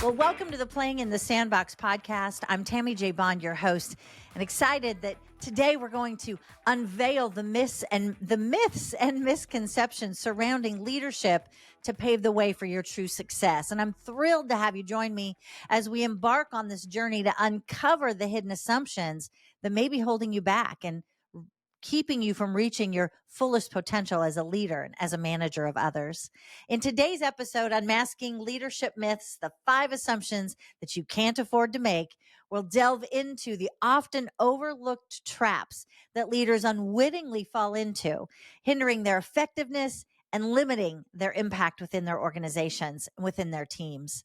Well, welcome to the Playing in the Sandbox podcast. I'm Tammy J. Bond, your host, and excited that today we're going to unveil the myths and misconceptions surrounding leadership to pave the way for your true success. And I'm thrilled to have you join me as we embark on this journey to uncover the hidden assumptions that may be holding you back and keeping you from reaching your fullest potential as a leader and as a manager of others. In today's episode, Unmasking Leadership Myths, the 5 assumptions that you can't afford to make, we'll delve into the often overlooked traps that leaders unwittingly fall into, hindering their effectiveness and limiting their impact within their organizations and within their teams.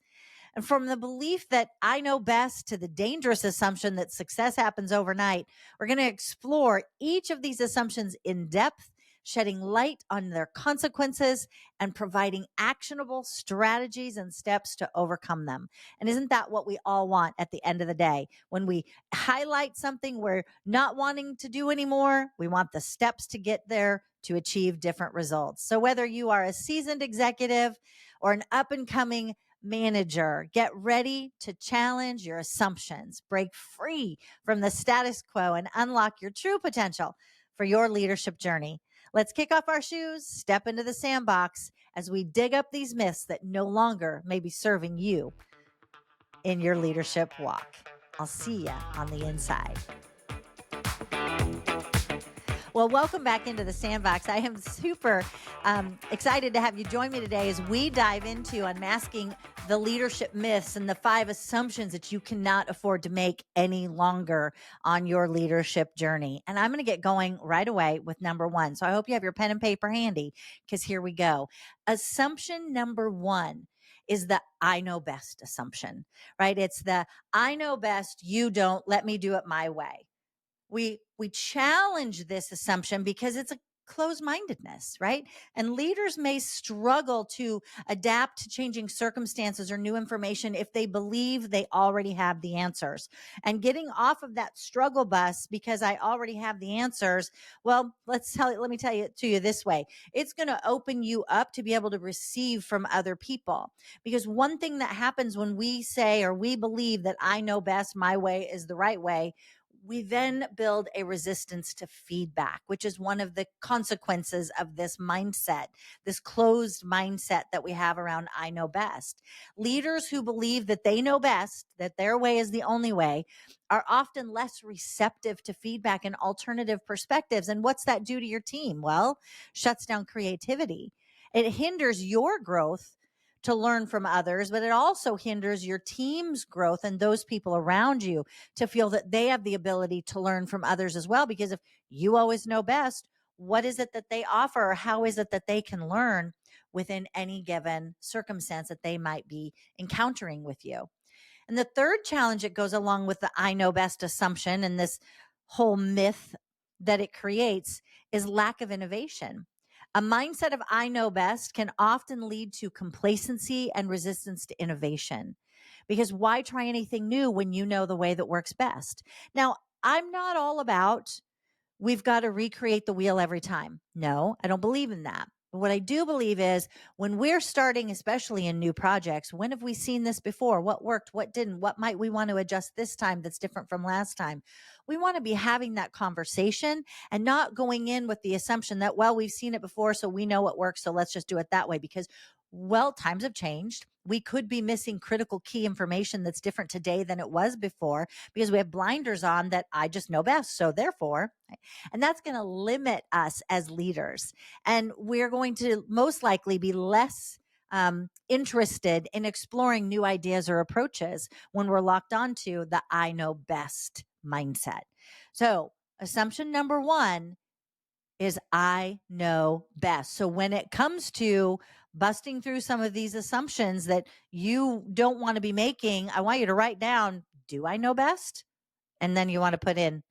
And from the belief that I know best to the dangerous assumption that success happens overnight, we're going to explore each of these assumptions in depth, shedding light on their consequences and providing actionable strategies and steps to overcome them. And isn't that what we all want at the end of the day? When we highlight something we're not wanting to do anymore, we want the steps to get there to achieve different results. So whether you are a seasoned executive or an up and coming manager, get ready to challenge your assumptions, break free from the status quo, and unlock your true potential for your leadership journey. Let's kick off our shoes, step into the sandbox as we dig up these myths that no longer may be serving you in your leadership walk. I'll see you on the inside. Well, welcome back into the Sandbox. I am super excited to have you join me today as we dive into unmasking the leadership myths and the 5 assumptions that you cannot afford to make any longer on your leadership journey. And I'm going to get going right away with number 1. So I hope you have your pen and paper handy because here we go. Assumption number 1 is the I know best assumption, right? It's the I know best, you don't, let me do it my way. We challenge this assumption because it's a closed-mindedness, right? And leaders may struggle to adapt to changing circumstances or new information if they believe they already have the answers. And getting off of that struggle bus because I already have the answers, well, let me tell you to you this way. It's going to open you up to be able to receive from other people. Because one thing that happens when we say or we believe that I know best, my way is the right way, we then build a resistance to feedback, which is one of the consequences of this mindset, this closed mindset that we have around I know best. Leaders who believe that they know best, that their way is the only way, are often less receptive to feedback and alternative perspectives. And what's that do to your team? Well, shuts down creativity. It hinders your growth to learn from others, but it also hinders your team's growth and those people around you to feel that they have the ability to learn from others as well. Because if you always know best, what is it that they offer? Or how is it that they can learn within any given circumstance that they might be encountering with you? And the third challenge that goes along with the I know best assumption and this whole myth that it creates is lack of innovation. A mindset of I know best can often lead to complacency and resistance to innovation. Because why try anything new when you know the way that works best? Now, I'm not all about we've got to recreate the wheel every time. No, I don't believe in that. But what I do believe is when we're starting, especially in new projects, when have we seen this before? What worked? What didn't? What might we want to adjust this time that's different from last time? We want to be having that conversation and not going in with the assumption that, well, we've seen it before, so we know what works, so let's just do it that way. Because, well, times have changed. We could be missing critical key information that's different today than it was before because we have blinders on that I just know best. So therefore, and that's going to limit us as leaders. And we're going to most likely be less interested in exploring new ideas or approaches when we're locked onto the I know best mindset. So assumption number 1 is I know best. So when it comes to busting through some of these assumptions that you don't want to be making, I want you to write down, do I know best? And then you want to put in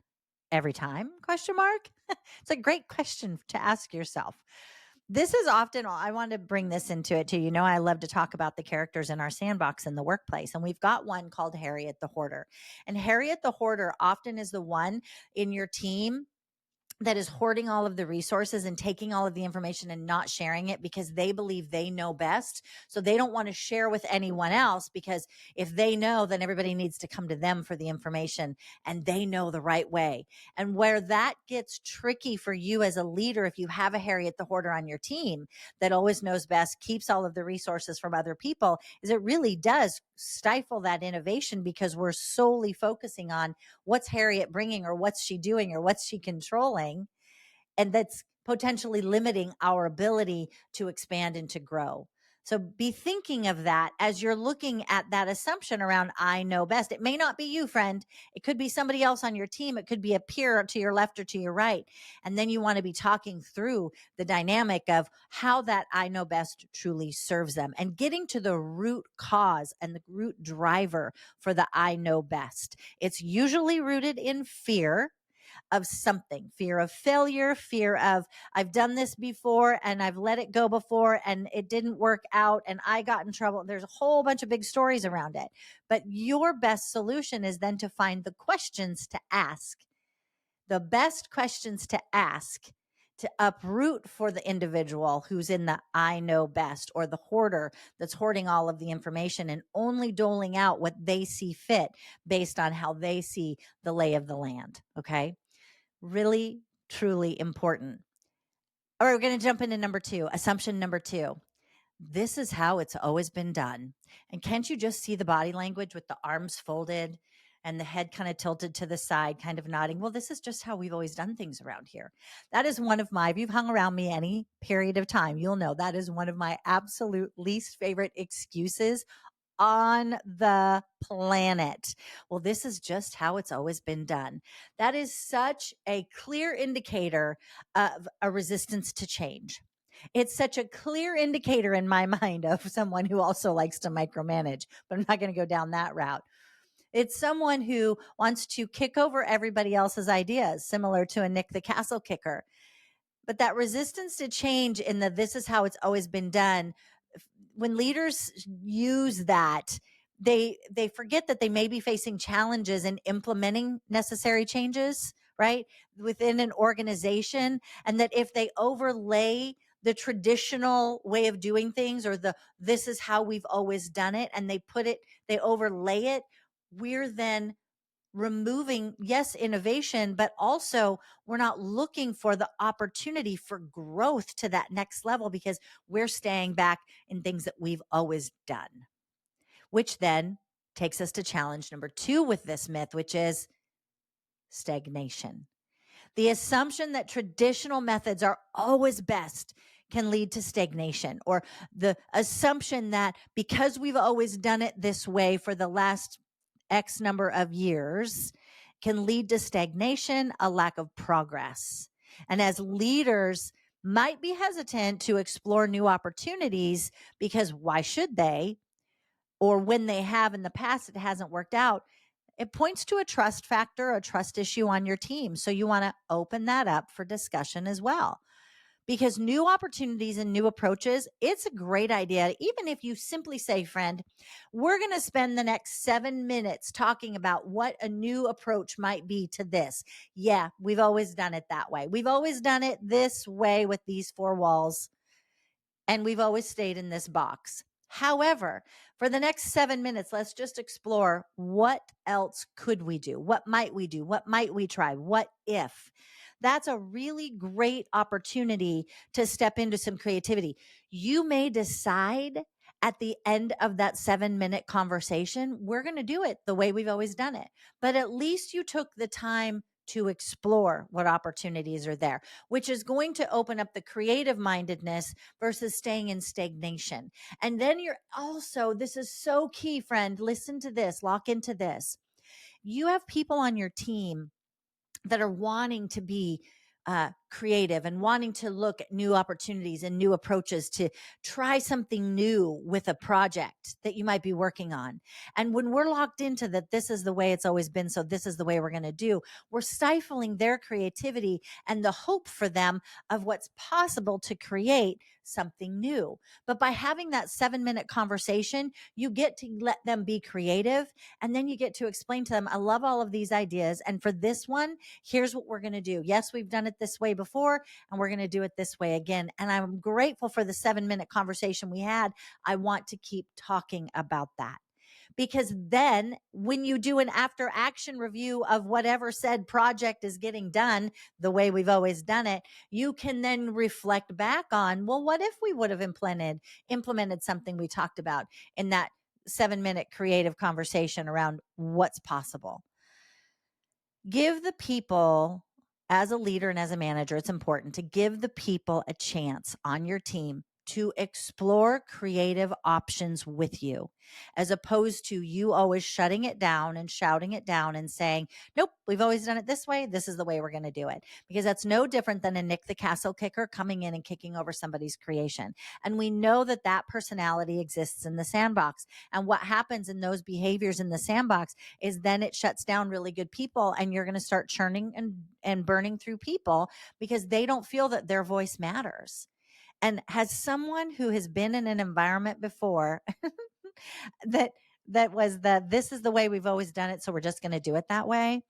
every time, question mark? It's a great question to ask yourself. This is often, I want to bring this into it too. You know, I love to talk about the characters in our sandbox in the workplace. And we've got one called Harriet the Hoarder. And Harriet the Hoarder often is the one in your team that is hoarding all of the resources and taking all of the information and not sharing it because they believe they know best. So they don't want to share with anyone else, because if they know, then everybody needs to come to them for the information and they know the right way. And where that gets tricky for you as a leader, if you have a Harriet the Hoarder on your team that always knows best, keeps all of the resources from other people, is it really does stifle that innovation, because we're solely focusing on what's Harriet bringing, or what's she doing, or what's she controlling. And that's potentially limiting our ability to expand and to grow. So be thinking of that as you're looking at that assumption around I know best. It may not be you, friend. It could be somebody else on your team. It could be a peer to your left or to your right. And then you want to be talking through the dynamic of how that I know best truly serves them, and getting to the root cause and the root driver for the I know best. It's usually rooted in fear of something, fear of failure, fear of I've done this before and I've let it go before and it didn't work out and I got in trouble. There's a whole bunch of big stories around it. But your best solution is then to find the questions to ask, the best questions to ask, to uproot for the individual who's in the I know best, or the hoarder that's hoarding all of the information and only doling out what they see fit based on how they see the lay of the land. Okay. Really, truly important. All right, we're going to jump into number 2, assumption number 2. This is how it's always been done. And can't you just see the body language with the arms folded and the head kind of tilted to the side, kind of nodding? Well, this is just how we've always done things around here. That is one of my, if you've hung around me any period of time, you'll know that is one of my absolute least favorite excuses on the planet. Well, this is just how it's always been done. That is such a clear indicator of a resistance to change. It's such a clear indicator in my mind of someone who also likes to micromanage, but I'm not going to go down that route. It's someone who wants to kick over everybody else's ideas, similar to a Nick the Castle Kicker. But that resistance to change in the this is how it's always been done, when leaders use that, they forget that they may be facing challenges in implementing necessary changes, right, within an organization, and that if they overlay the traditional way of doing things, or the this is how we've always done it, and they overlay it, we're then removing, yes, innovation, but also we're not looking for the opportunity for growth to that next level, because we're staying back in things that we've always done, which then takes us to challenge number 2 with this myth, which is stagnation. The assumption that traditional methods are always best can lead to stagnation, or the assumption that because we've always done it this way for the last X number of years can lead to stagnation, a lack of progress. And as leaders might be hesitant to explore new opportunities, because why should they? Or when they have in the past, it hasn't worked out. It points to a trust factor, a trust issue on your team. So you want to open that up for discussion as well, because new opportunities and new approaches, it's a great idea. Even if you simply say, friend, we're going to spend the next 7 minutes talking about what a new approach might be to this. Yeah, we've always done it that way. We've always done it this way with these 4 walls, and we've always stayed in this box. However, for the next 7 minutes, let's just explore what else could we do? What might we do? What might we try? What if? That's a really great opportunity to step into some creativity. You may decide at the end of that 7-minute conversation, we're going to do it the way we've always done it. But at least you took the time to explore what opportunities are there, which is going to open up the creative mindedness versus staying in stagnation. And then you're also, this is so key, friend, listen to this, lock into this. You have people on your team that are wanting to be creative and wanting to look at new opportunities and new approaches to try something new with a project that you might be working on. And when we're locked into that, this is the way it's always been, so this is the way we're going to do, we're stifling their creativity and the hope for them of what's possible to create something new. But by having that 7-minute conversation, you get to let them be creative. And then you get to explain to them, I love all of these ideas. And for this one, here's what we're going to do. Yes, we've done it this way before, and we're going to do it this way again. And I'm grateful for the 7-minute conversation we had. I want to keep talking about that. Because then when you do an after action review of whatever said project is getting done the way we've always done it, you can then reflect back on, well, what if we would have implemented something we talked about in that 7-minute creative conversation around what's possible. Give the people, as a leader and as a manager, it's important to give the people a chance on your team to explore creative options with you, as opposed to you always shutting it down and shouting it down and saying, nope, we've always done it this way. This is the way we're going to do it. Because that's no different than a Nick the Castle kicker coming in and kicking over somebody's creation. And we know that that personality exists in the sandbox. And what happens in those behaviors in the sandbox is then it shuts down really good people, and you're going to start churning and burning through people because they don't feel that their voice matters. And has someone who has been in an environment before that this is the way we've always done it, so we're just going to do it that way?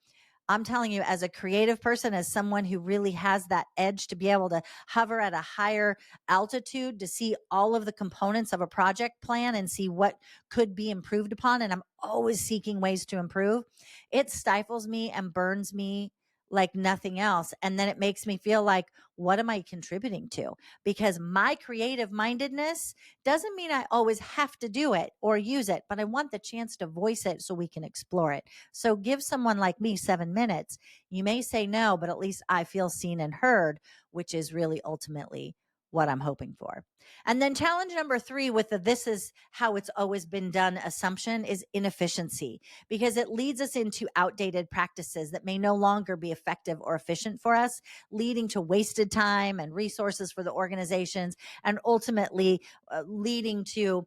I'm telling you, as a creative person, as someone who really has that edge to be able to hover at a higher altitude to see all of the components of a project plan and see what could be improved upon, and I'm always seeking ways to improve, it stifles me and burns me like nothing else. And then it makes me feel like, what am I contributing to? Because my creative mindedness doesn't mean I always have to do it or use it, but I want the chance to voice it so we can explore it. So give someone like me 7 minutes. You may say no, but at least I feel seen and heard, which is really ultimately what I'm hoping for. And then challenge number 3 with the this is how it's always been done assumption is inefficiency, because it leads us into outdated practices that may no longer be effective or efficient for us, leading to wasted time and resources for the organizations, and ultimately leading to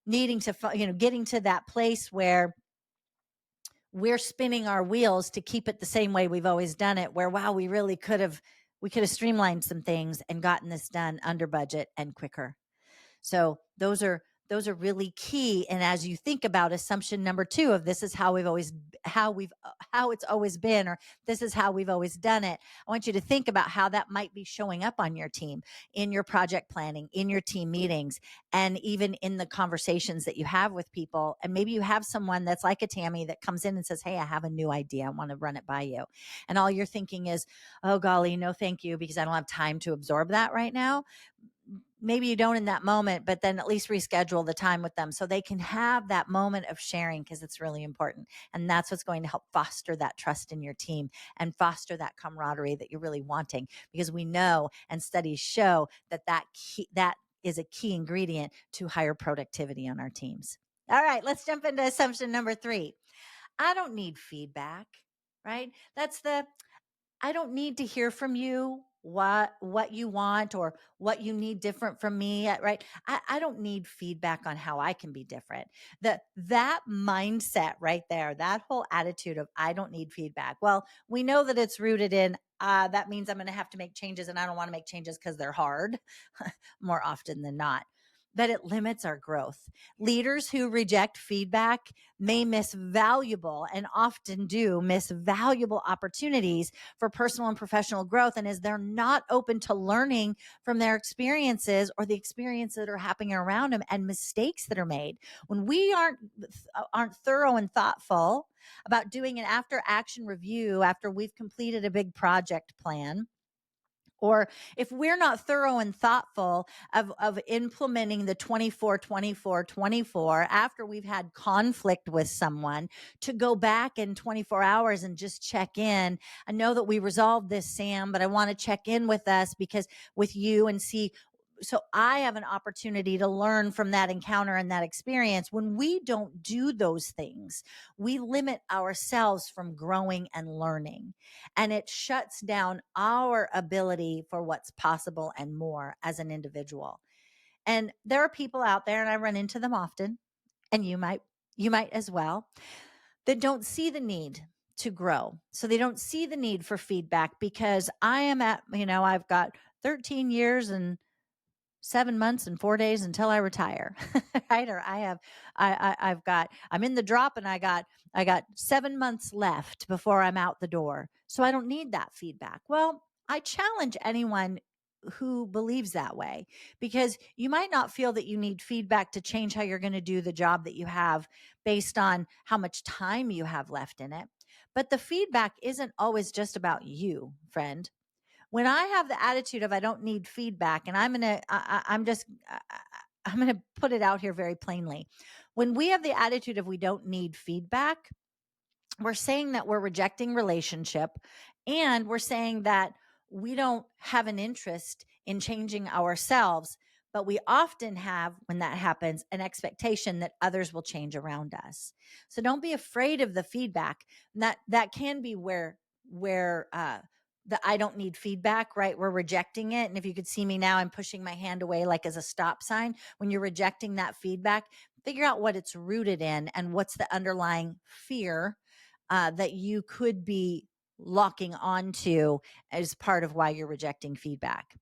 needing to, getting to that place where we're spinning our wheels to keep it the same way we've always done it, where, wow, we could have streamlined some things and gotten this done under budget and quicker. So those are really key. And as you think about assumption number 2 of this is how it's always been, or this is how we've always done it, I want you to think about how that might be showing up on your team, in your project planning, in your team meetings, and even in the conversations that you have with people. And maybe you have someone that's like a Tammy that comes in and says, hey, I have a new idea. I want to run it by you. And all you're thinking is, oh, golly, no, thank you, because I don't have time to absorb that right now. Maybe you don't in that moment, but then at least reschedule the time with them so they can have that moment of sharing, because it's really important. And that's what's going to help foster that trust in your team and foster that camaraderie that you're really wanting, because we know and studies show that is a key ingredient to higher productivity on our teams. All right, let's jump into assumption number 3. I don't need feedback, right? I don't need to hear from you what you want or what you need different from me, right? I don't need feedback on how I can be different. That mindset right there, that whole attitude of I don't need feedback. Well, we know that it's rooted in that means I'm going to have to make changes, and I don't want to make changes because they're hard more often than not. But it limits our growth. Leaders who reject feedback may miss valuable, and often do miss valuable opportunities for personal and professional growth. And as they're not open to learning from their experiences or the experiences that are happening around them and mistakes that are made, when we aren't thorough and thoughtful about doing an after action review after we've completed a big project plan, or if we're not thorough and thoughtful of implementing the 24 after we've had conflict with someone, to go back in 24 hours and just check in. I know that we resolved this, Sam, but I want to check in with you and see so I have an opportunity to learn from that encounter and that experience. When we don't do those things, we limit ourselves from growing and learning, and it shuts down our ability for what's possible and more as an individual. And there are people out there, and I run into them often, and you might as well, that don't see the need to grow. So they don't see the need for feedback, because I am at, I've got 13 years and 7 months and 4 days until I retire, right? Or I'm in the drop, and I got 7 months left before I'm out the door. So I don't need that feedback. Well, I challenge anyone who believes that way, because you might not feel that you need feedback to change how you're going to do the job that you have based on how much time you have left in it. But the feedback isn't always just about you, friend. When I have the attitude of I don't need feedback, and I'm gonna put it out here very plainly. When we have the attitude of we don't need feedback, we're saying that we're rejecting relationship, and we're saying that we don't have an interest in changing ourselves. But we often have, when that happens, an expectation that others will change around us. So don't be afraid of the feedback. And that can be where the I don't need feedback, right? We're rejecting it. And if you could see me now, I'm pushing my hand away like as a stop sign. When you're rejecting that feedback, figure out what it's rooted in and what's the underlying fear that you could be locking onto as part of why you're rejecting feedback.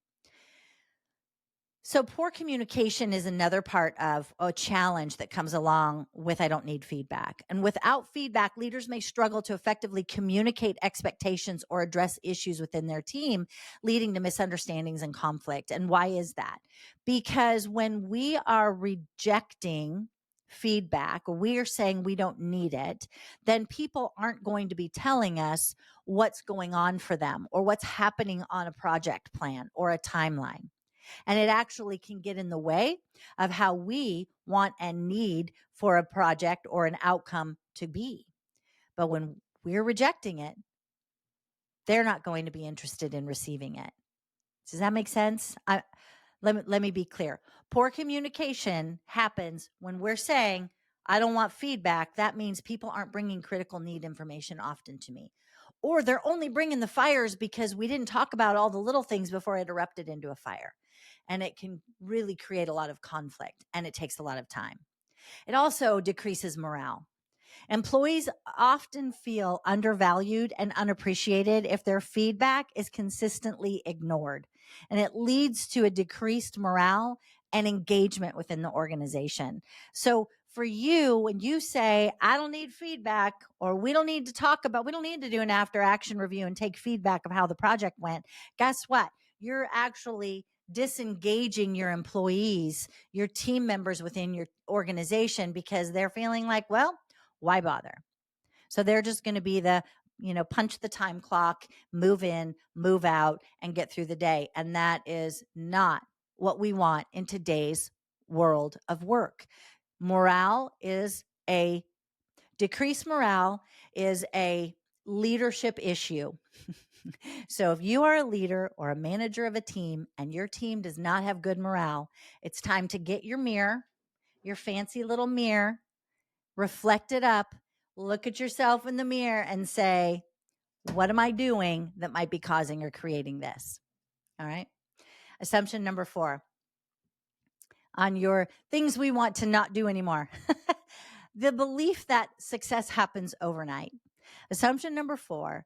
So poor communication is another part of a challenge that comes along with I don't need feedback. And without feedback, leaders may struggle to effectively communicate expectations or address issues within their team, leading to misunderstandings and conflict. And why is that? Because when we are rejecting feedback, or we are saying we don't need it, then people aren't going to be telling us what's going on for them or what's happening on a project plan or a timeline. And it actually can get in the way of how we want and need for a project or an outcome to be. But when we're rejecting it, they're not going to be interested in receiving it. Does that make sense? Let me be clear. Poor communication happens when we're saying, I don't want feedback. That means people aren't bringing critical need information often to me. Or they're only bringing the fires because we didn't talk about all the little things before it erupted into a fire. And it can really create a lot of conflict, and it takes a lot of time. It also decreases morale. Employees often feel undervalued and unappreciated if their feedback is consistently ignored, and it leads to a decreased morale and engagement within the organization. So for you, when you say, I don't need feedback, or we don't need to do an after action review and take feedback of how the project went, guess what? You're actually disengaging your employees, your team members within your organization, because they're feeling like, well, why bother? So they're just going to be punch the time clock, move in, move out, and get through the day. And that is not what we want in today's world of work. Decreased morale is a leadership issue. So if you are a leader or a manager of a team and your team does not have good morale, it's time to get your mirror, your fancy little mirror, reflect it up, look at yourself in the mirror and say, what am I doing that might be causing or creating this? All right. Assumption number 4 on your things we want to not do anymore. The belief that success happens overnight. Assumption number 4,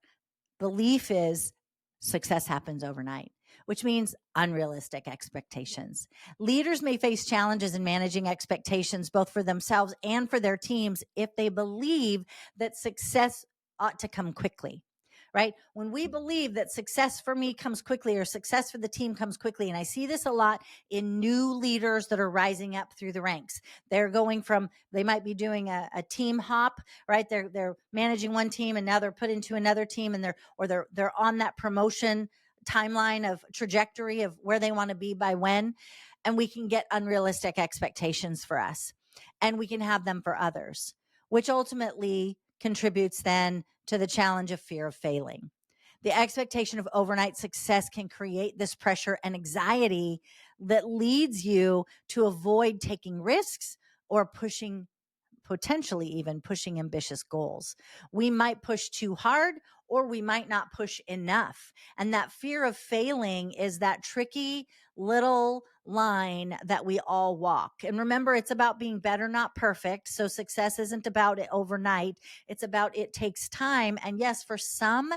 belief is success happens overnight, which means unrealistic expectations. Leaders may face challenges in managing expectations, both for themselves and for their teams, if they believe that success ought to come quickly. Right? When we believe that success for me comes quickly, or success for the team comes quickly, and I see this a lot in new leaders that are rising up through the ranks. They might be doing a team hop, right? They're managing one team, and now they're put into another team, and they're on that promotion timeline of trajectory of where they want to be by when. And we can get unrealistic expectations for us, and we can have them for others, which ultimately contributes then to the challenge of fear of failing. The expectation of overnight success can create this pressure and anxiety that leads you to avoid taking risks or potentially even pushing ambitious goals. We might push too hard or we might not push enough. And that fear of failing is that tricky little line that we all walk. And remember, it's about being better, not perfect. So success isn't about it overnight. It's about it takes time. And yes, for some,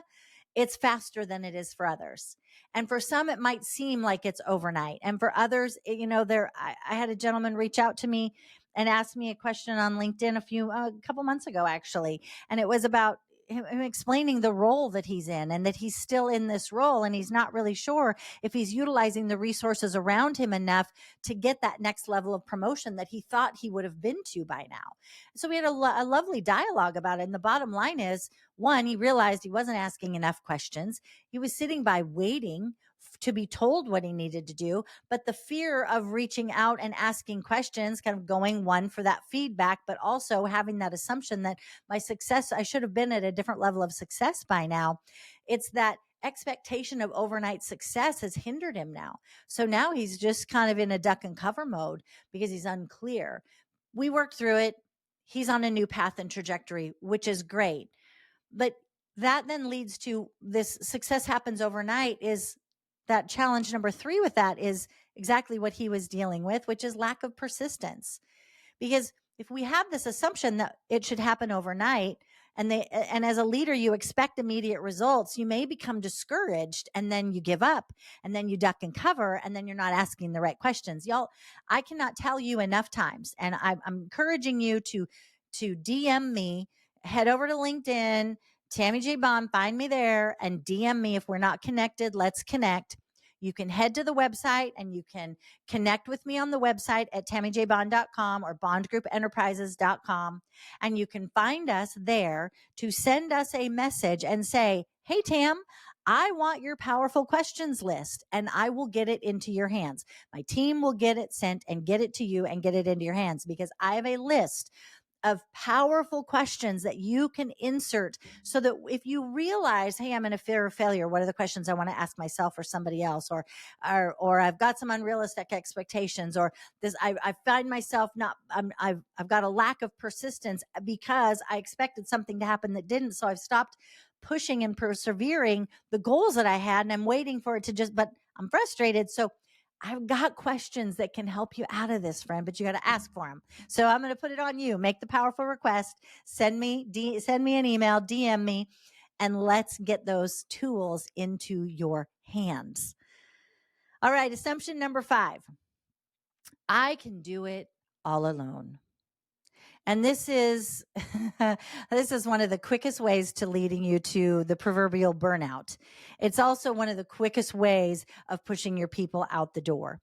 it's faster than it is for others. And for some, it might seem like it's overnight. And for others, I had a gentleman reach out to me and ask me a question on LinkedIn a couple months ago, actually. And it was about him explaining the role that he's in and that he's still in this role. And he's not really sure if he's utilizing the resources around him enough to get that next level of promotion that he thought he would have been to by now. So we had a lovely dialogue about it. And the bottom line is, one, he realized he wasn't asking enough questions. He was sitting by waiting to be told what he needed to do. But the fear of reaching out and asking questions, kind of going one for that feedback, but also having that assumption that my success, I should have been at a different level of success by now. It's that expectation of overnight success has hindered him now. So now he's just kind of in a duck and cover mode because he's unclear. We worked through it. He's on a new path and trajectory, which is great. But that then leads to this success happens overnight is that challenge number 3 with that is exactly what he was dealing with, which is lack of persistence. Because if we have this assumption that it should happen overnight and as a leader you expect immediate results, you may become discouraged and then you give up and then you duck and cover and then you're not asking the right questions. Y'all, I cannot tell you enough times, and I'm encouraging you to DM me, head over to LinkedIn, Tammy J. Bond, find me there and DM me. If we're not connected, let's connect. You can head to the website and you can connect with me on the website at tammyjbond.com or bondgroupenterprises.com. And you can find us there to send us a message and say, hey, Tam, I want your powerful questions list, and I will get it into your hands. My team will get it sent and get it to you and get it into your hands because I have a list of powerful questions that you can insert so that if you realize, hey, I'm in a fear of failure, what are the questions I want to ask myself or somebody else, or I've got some unrealistic expectations, or this, I find myself I've got a lack of persistence because I expected something to happen that didn't. So I've stopped pushing and persevering the goals that I had, and I'm waiting for it to but I'm frustrated. So I've got questions that can help you out of this, friend, but you got to ask for them. So I'm going to put it on you. Make the powerful request. Send me an email, DM me, and let's get those tools into your hands. All right. Assumption number 5. I can do it all alone. And this is one of the quickest ways to leading you to the proverbial burnout. It's also one of the quickest ways of pushing your people out the door.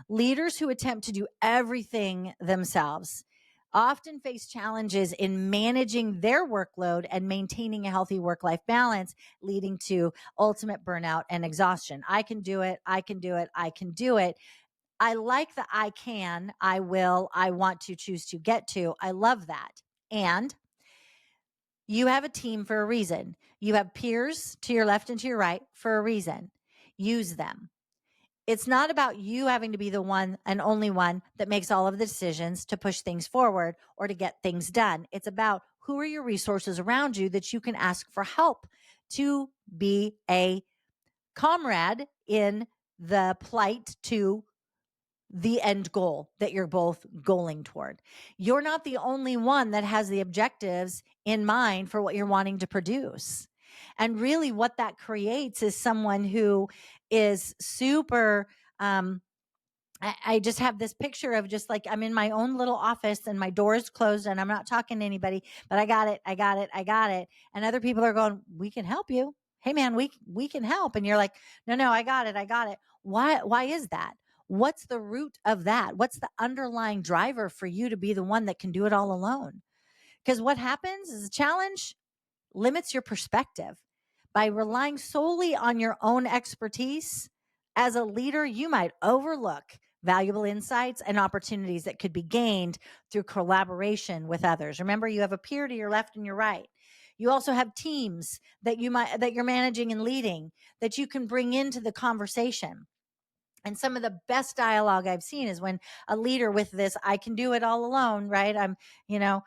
Leaders who attempt to do everything themselves often face challenges in managing their workload and maintaining a healthy work-life balance, leading to ultimate burnout and exhaustion. I can do it. I can do it. I can do it. I like the I can, I will, I want to, choose to, get to. I love that. And you have a team for a reason. You have peers to your left and to your right for a reason. Use them. It's not about you having to be the one and only one that makes all of the decisions to push things forward or to get things done. It's about who are your resources around you that you can ask for help to be a comrade in the plight to the end goal that you're both going toward. You're not the only one that has the objectives in mind for what you're wanting to produce. And really what that creates is someone who is super, I just have this picture of just like I'm in my own little office and my door is closed and I'm not talking to anybody, but I got it. And other people are going, we can help you. Hey man, we can help. And you're like, no, I got it. Why is that? What's the root of that? What's the underlying driver for you to be the one that can do it all alone? Because what happens is a challenge limits your perspective. By relying solely on your own expertise, as a leader, you might overlook valuable insights and opportunities that could be gained through collaboration with others. Remember, you have a peer to your left and your right. You also have teams that you're managing and leading that you can bring into the conversation. And some of the best dialogue I've seen is when a leader with this, I can do it all alone, right? You know,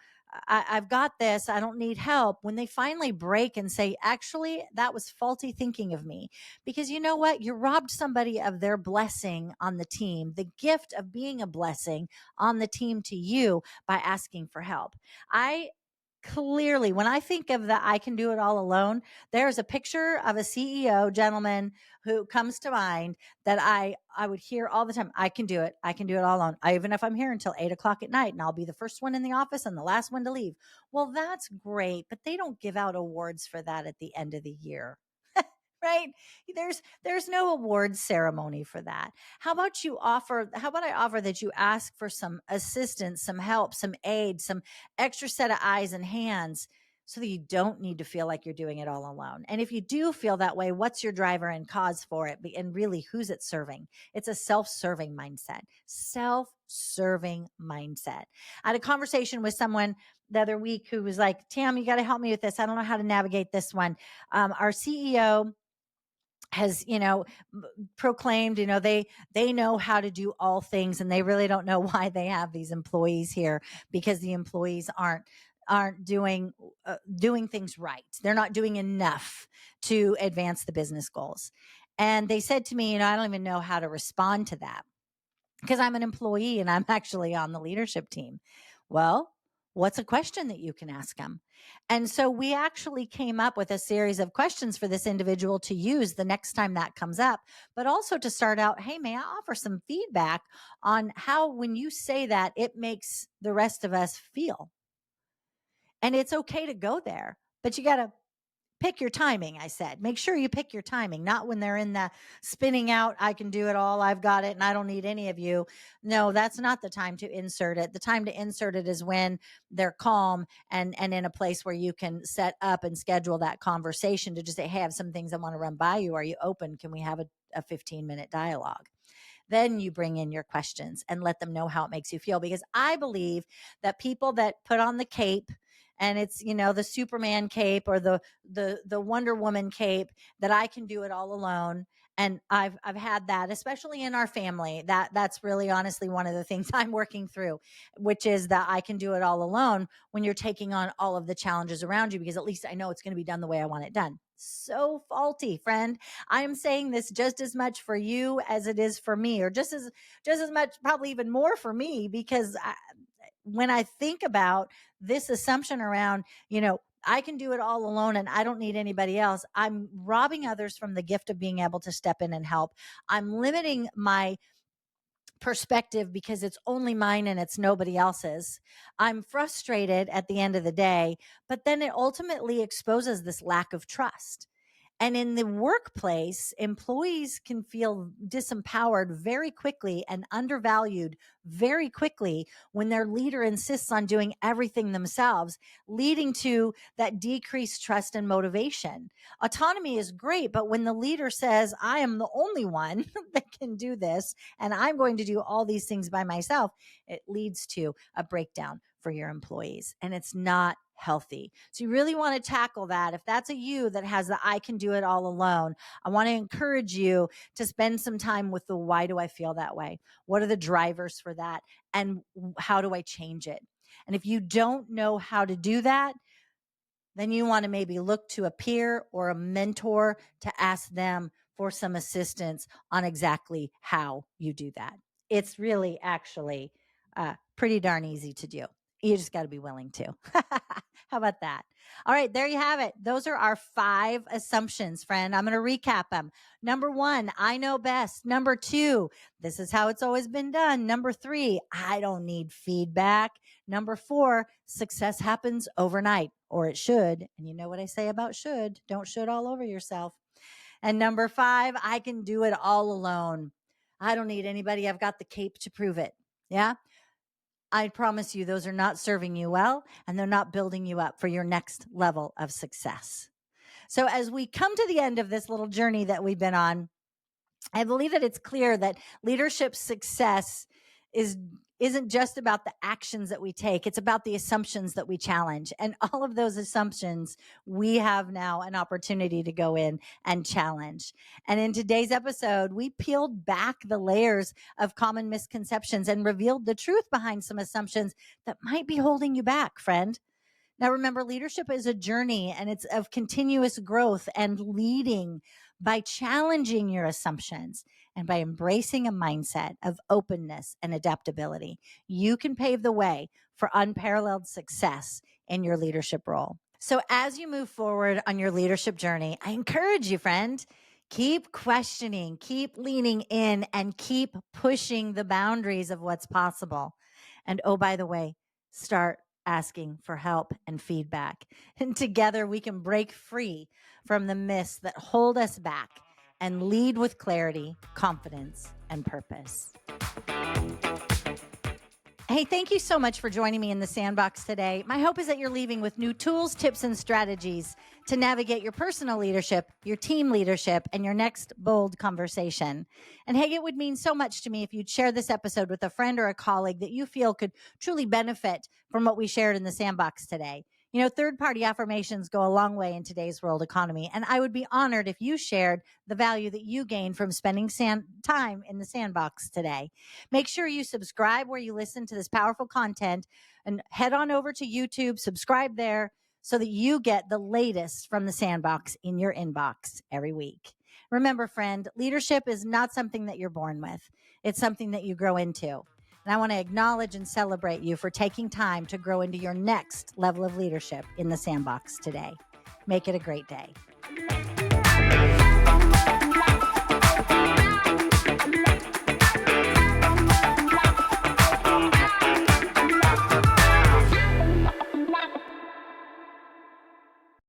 I've got this. I don't need help. When they finally break and say, actually, that was faulty thinking of me. Because you know what? You robbed somebody of their blessing on the team, the gift of being a blessing on the team to you by asking for help. I clearly, when I think of the I can do it all alone, there's a picture of a CEO gentleman who comes to mind that I would hear all the time. I can do it. I can do it all alone. Even if I'm here until 8 o'clock at night and I'll be the first one in the office and the last one to leave. Well, that's great, but they don't give out awards for that at the end of the year. Right? There's no awards ceremony for that. How about I offer that you ask for some assistance, some help, some aid, some extra set of eyes and hands so that you don't need to feel like you're doing it all alone. And if you do feel that way, what's your driver and cause for it? And really, who's it serving? It's a self-serving mindset. Self-serving mindset. I had a conversation with someone the other week who was like, Tam, you got to help me with this. I don't know how to navigate this one. Our CEO has proclaimed they know how to do all things, and they really don't know why they have these employees here, because the employees aren't doing things right. They're not doing enough to advance the business goals. And they said to me, I don't even know how to respond to that, because I'm an employee and I'm actually on the leadership team. Well, what's a question that you can ask them? And so we actually came up with a series of questions for this individual to use the next time that comes up, but also to start out, hey, may I offer some feedback on how, when you say that, it makes the rest of us feel? And it's okay to go there, but you got to pick your timing. I said, make sure you pick your timing, not when they're in the spinning out, I can do it all, I've got it, and I don't need any of you. No, that's not the time to insert it. The time to insert it is when they're calm and in a place where you can set up and schedule that conversation to just say, hey, I have some things I want to run by you. Are you open? Can we have a 15-minute dialogue? Then you bring in your questions and let them know how it makes you feel. Because I believe that people that put on the cape, and it's, the Superman cape or the Wonder Woman cape, that I can do it all alone. And I've had that, especially in our family. That's really honestly one of the things I'm working through, which is that I can do it all alone when you're taking on all of the challenges around you, because at least I know it's going to be done the way I want it done. So faulty, friend. I am saying this just as much for you as it is for me, or just as much, probably even more for me, because when I think about this assumption around, I can do it all alone and I don't need anybody else, I'm robbing others from the gift of being able to step in and help. I'm limiting my perspective because it's only mine and it's nobody else's. I'm frustrated at the end of the day, but then it ultimately exposes this lack of trust. And in the workplace, employees can feel disempowered very quickly and undervalued very quickly when their leader insists on doing everything themselves, leading to that decreased trust and motivation. Autonomy is great, but when the leader says, I am the only one that can do this, and I'm going to do all these things by myself, it leads to a breakdown for your employees, and it's not healthy. So you really want to tackle that. If that's a you that has the I can do it all alone, I want to encourage you to spend some time with the why do I feel that way? What are the drivers for that? And how do I change it? And if you don't know how to do that, then you want to maybe look to a peer or a mentor to ask them for some assistance on exactly how you do that. It's really actually pretty darn easy to do. You just got to be willing to. How about that? All right, there you have it. Those are our 5 assumptions, friend. I'm going to recap them. Number 1, I know best. Number 2, this is how it's always been done. Number 3, I don't need feedback. Number 4, success happens overnight, or it should. And you know what I say about should. Don't should all over yourself. And number 5, I can do it all alone. I don't need anybody. I've got the cape to prove it. Yeah. I promise you, those are not serving you well, and they're not building you up for your next level of success. So as we come to the end of this little journey that we've been on, I believe that it's clear that leadership success is isn't just about the actions that we take. It's about the assumptions that we challenge. And all of those assumptions, we have now an opportunity to go in and challenge. And in today's episode, we peeled back the layers of common misconceptions and revealed the truth behind some assumptions that might be holding you back, friend. Now, remember, leadership is a journey and it's of continuous growth and leading by challenging your assumptions and by embracing a mindset of openness and adaptability. You can pave the way for unparalleled success in your leadership role. So, as you move forward on your leadership journey, I encourage you, friend, keep questioning, keep leaning in, and keep pushing the boundaries of what's possible. And oh, by the way, start asking for help and feedback. And together we can break free from the myths that hold us back and lead with clarity, confidence, and purpose. Hey, thank you so much for joining me in the Sandbox today. My hope is that you're leaving with new tools, tips, and strategies to navigate your personal leadership, your team leadership, and your next bold conversation. And hey, it would mean so much to me if you'd share this episode with a friend or a colleague that you feel could truly benefit from what we shared in the Sandbox today. You know, third-party affirmations go a long way in today's world economy, and I would be honored if you shared the value that you gained from spending time in the Sandbox today. Make sure you subscribe where you listen to this powerful content and head on over to YouTube, subscribe there so that you get the latest from the Sandbox in your inbox every week. Remember, friend, leadership is not something that you're born with. It's something that you grow into. And I want to acknowledge and celebrate you for taking time to grow into your next level of leadership in the Sandbox today. Make it a great day.